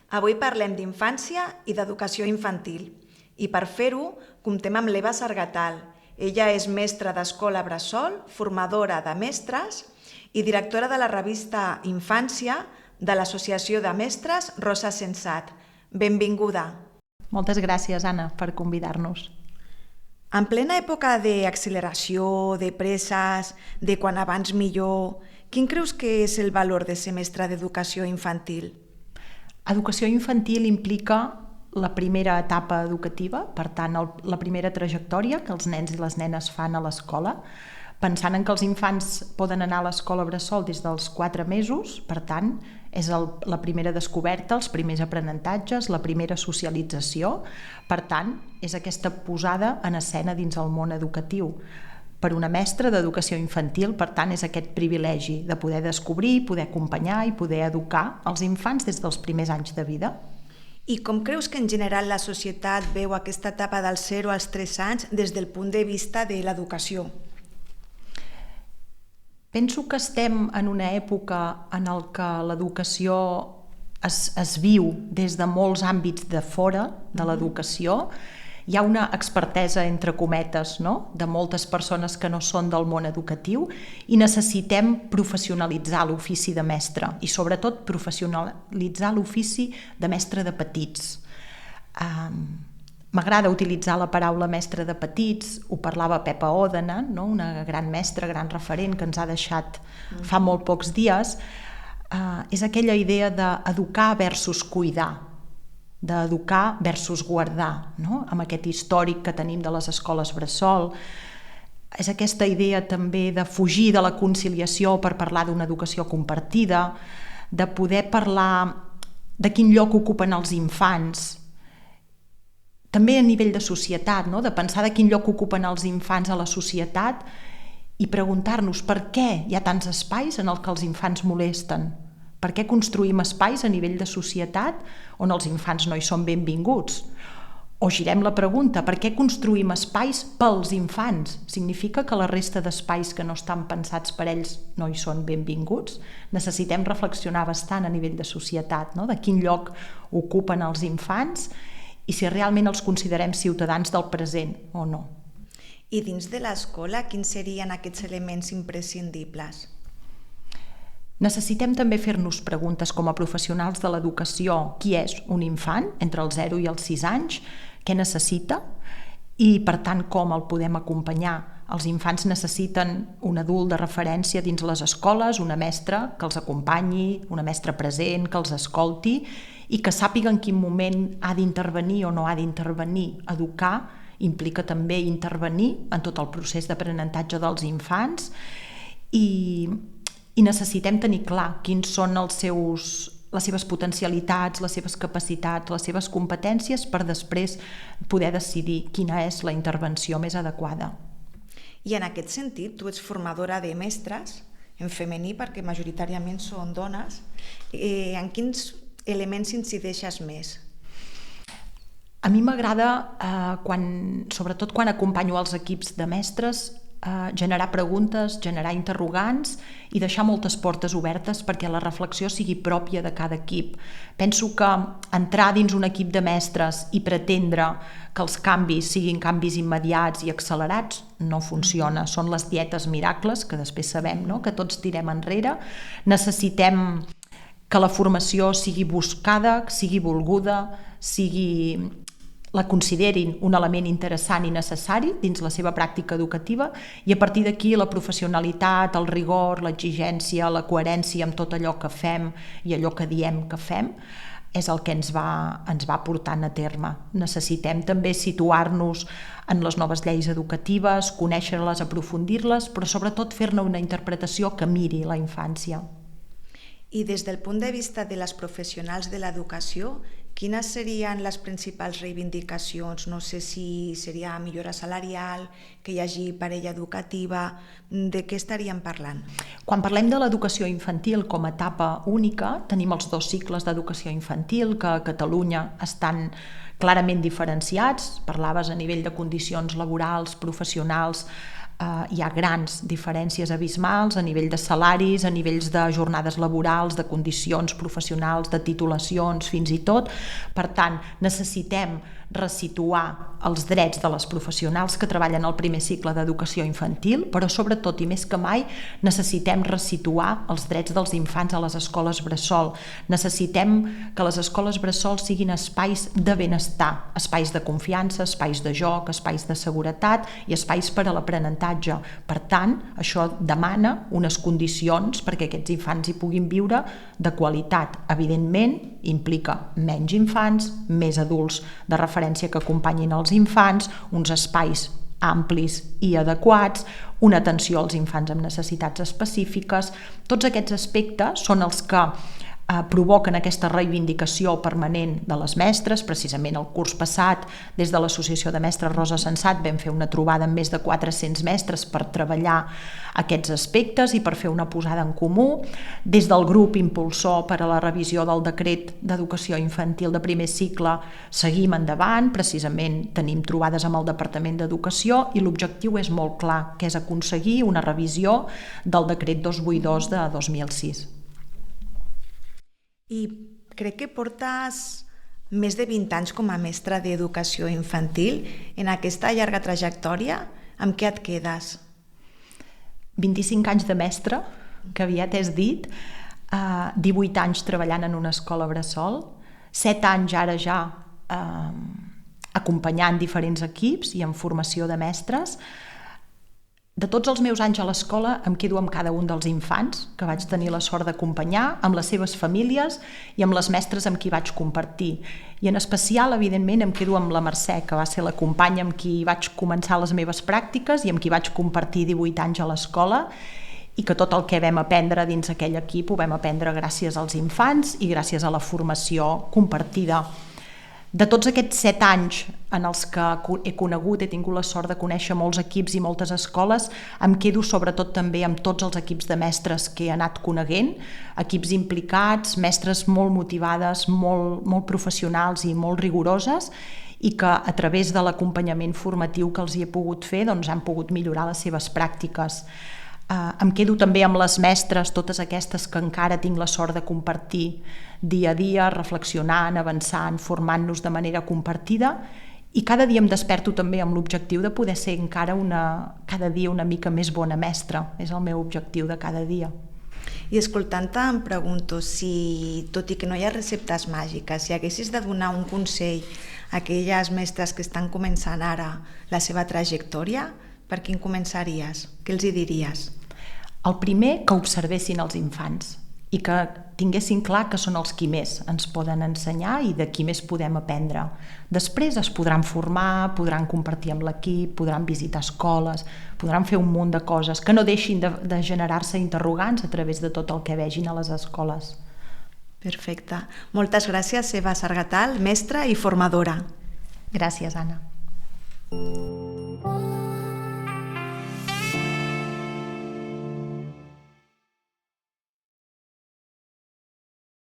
Avui parlem d'infància i d'educació infantil. I per fer-ho, comptem amb l'Eva Sargatal. Ella és mestra d'escola bressol, formadora de mestres i directora de la revista Infància de l'Associació de Mestres Rosa Sensat. Benvinguda. Moltes gràcies, Anna, per convidar-nos. En plena època d'acceleració, de presses, de quan abans millor, quin creus que és el valor de ser mestra d'educació infantil? Educació infantil implica la primera etapa educativa, per tant, la primera trajectòria que els nens i les nenes fan a l'escola, pensant en que els infants poden anar a l'escola bressol des dels 4 mesos, per tant, és la primera descoberta, els primers aprenentatges, la primera socialització, per tant, és aquesta posada en escena dins el món educatiu. Per una mestra d'educació infantil, per tant, és aquest privilegi de poder descobrir, poder acompanyar i poder educar els infants des dels primers anys de vida. I com creus que en general la societat veu aquesta etapa dels 0 als 3 anys des del punt de vista de l'educació? Penso que estem en una època en què l'educació es viu des de molts àmbits de fora de l'educació. Hi ha una expertesa, entre cometes, no?, de moltes persones que no són del món educatiu i necessitem professionalitzar l'ofici de mestre i sobretot professionalitzar l'ofici de mestre de petits. M'agrada utilitzar la paraula mestre de petits, ho parlava Pepa Òdena, no?, una gran mestra, gran referent que ens ha deixat fa molt pocs dies. És aquella idea d'educar versus cuidar, d'educar versus guardar, no?, amb aquest històric que tenim de les escoles bressol. És aquesta idea també de fugir de la conciliació per parlar d'una educació compartida, de poder parlar de quin lloc ocupen els infants, també a nivell de societat, no?, de pensar de quin lloc ocupen els infants a la societat i preguntar-nos per què hi ha tants espais en els que els infants molesten. Per què construïm espais a nivell de societat on els infants no hi són benvinguts? O girem la pregunta, per què construïm espais pels infants? Significa que la resta d'espais que no estan pensats per ells no hi són benvinguts? Necessitem reflexionar bastant a nivell de societat, no?, de quin lloc ocupen els infants i si realment els considerem ciutadans del present o no. I dins de l'escola, quins serien aquests elements imprescindibles? Necessitem també fer-nos preguntes com a professionals de l'educació. Qui és un infant entre els 0 i els 6 anys? Què necessita? I, per tant, com el podem acompanyar? Els infants necessiten un adult de referència dins les escoles, una mestra que els acompanyi, una mestra present, que els escolti i que sàpiga en quin moment ha d'intervenir o no ha d'intervenir. Educar implica també intervenir en tot el procés d'aprenentatge dels infants i necessitem tenir clar quins són les seves potencialitats, les seves capacitats, les seves competències per després poder decidir quina és la intervenció més adequada. I en aquest sentit, tu ets formadora de mestres, en femení perquè majoritàriament són dones. En quins elements incideixes més? A mi m'agrada, sobretot quan acompanyo els equips de mestres, generar preguntes, generar interrogants i deixar moltes portes obertes perquè la reflexió sigui pròpia de cada equip. Penso que entrar dins un equip de mestres i pretendre que els canvis siguin canvis immediats i accelerats no funciona. Són les dietes miracles que després sabem, no?, que tots tirem enrere. Necessitem que la formació sigui buscada, sigui volguda, la considerin un element interessant i necessari dins la seva pràctica educativa i a partir d'aquí la professionalitat, el rigor, l'exigència, la coherència amb tot allò que fem i allò que diem que fem és el que ens va portant a terme. Necessitem també situar-nos en les noves lleis educatives, conèixer-les, aprofundir-les, però sobretot fer-ne una interpretació que miri la infància. I des del punt de vista de les professionals de l'educació, quines serien les principals reivindicacions? No sé si seria millora salarial, que hi hagi parella educativa, de què estaríem parlant? Quan parlem de l'educació infantil com a etapa única, tenim els 2 cicles d'educació infantil que a Catalunya estan clarament diferenciats. Parlaves a nivell de condicions laborals, professionals, hi ha grans diferències abismals a nivell de salaris, a nivells de jornades laborals, de condicions professionals, de titulacions, fins i tot. Per tant, necessitem resituar els drets de les professionals que treballen al primer cicle d'educació infantil, però sobretot i més que mai necessitem resituar els drets dels infants a les escoles bressol. Necessitem que les escoles bressol siguin espais de benestar, espais de confiança, espais de joc, espais de seguretat i espais per a l'aprenentatge. Per tant, això demana unes condicions perquè aquests infants hi puguin viure de qualitat. Evidentment, implica menys infants, més adults de referència que acompanyin els infants, uns espais amplis i adequats, una atenció als infants amb necessitats específiques. Tots aquests aspectes són els que provoquen aquesta reivindicació permanent de les mestres. Precisament el curs passat, des de l'Associació de Mestres Rosa Sensat, vam fer una trobada amb més de 400 mestres per treballar aquests aspectes i per fer una posada en comú. Des del grup impulsor per a la revisió del decret d'educació infantil de primer cicle seguim endavant, precisament tenim trobades amb el Departament d'Educació i l'objectiu és molt clar, que és aconseguir una revisió del decret 282 de 2006. I crec que portes més de 20 anys com a mestra d'educació infantil. En aquesta llarga trajectòria, amb què et quedes? 25 anys de mestra, que aviat és dit, 18 anys treballant en una escola bressol, 7 anys ara ja acompanyant diferents equips i en formació de mestres. De tots els meus anys a l'escola em quedo amb cada un dels infants que vaig tenir la sort d'acompanyar, amb les seves famílies i amb les mestres amb qui vaig compartir. I en especial, evidentment, em quedo amb la Mercè, que va ser la companya amb qui vaig començar les meves pràctiques i amb qui vaig compartir 18 anys a l'escola, i que tot el que vam aprendre dins aquell equip ho vam aprendre gràcies als infants i gràcies a la formació compartida. De tots aquests 7 anys en els que he tingut la sort de conèixer molts equips i moltes escoles, em quedo sobretot també amb tots els equips de mestres que he anat coneguent, equips implicats, mestres molt motivades, molt professionals i molt rigoroses, i que a través de l'acompanyament formatiu que els hi he pogut fer han pogut millorar les seves pràctiques. Em quedo també amb les mestres, totes aquestes que encara tinc la sort de compartir dia a dia, reflexionant, avançant, formant-nos de manera compartida, i cada dia em desperto també amb l'objectiu de poder ser encara cada dia una mica més bona mestra. És el meu objectiu de cada dia. I escoltant-te em pregunto si, tot i que no hi ha receptes màgiques, si haguessis de donar un consell a aquelles mestres que estan començant ara la seva trajectòria, per quin començaries? Què els hi diries? El primer, que observessin els infants i que tinguessin clar que són els qui més ens poden ensenyar i de qui més podem aprendre. Després es podran formar, podran compartir amb l'equip, podran visitar escoles, podran fer un munt de coses, que no deixin de generar-se interrogants a través de tot el que vegin a les escoles. Perfecte. Moltes gràcies, Eva Sargatal, mestra i formadora. Gràcies, Anna.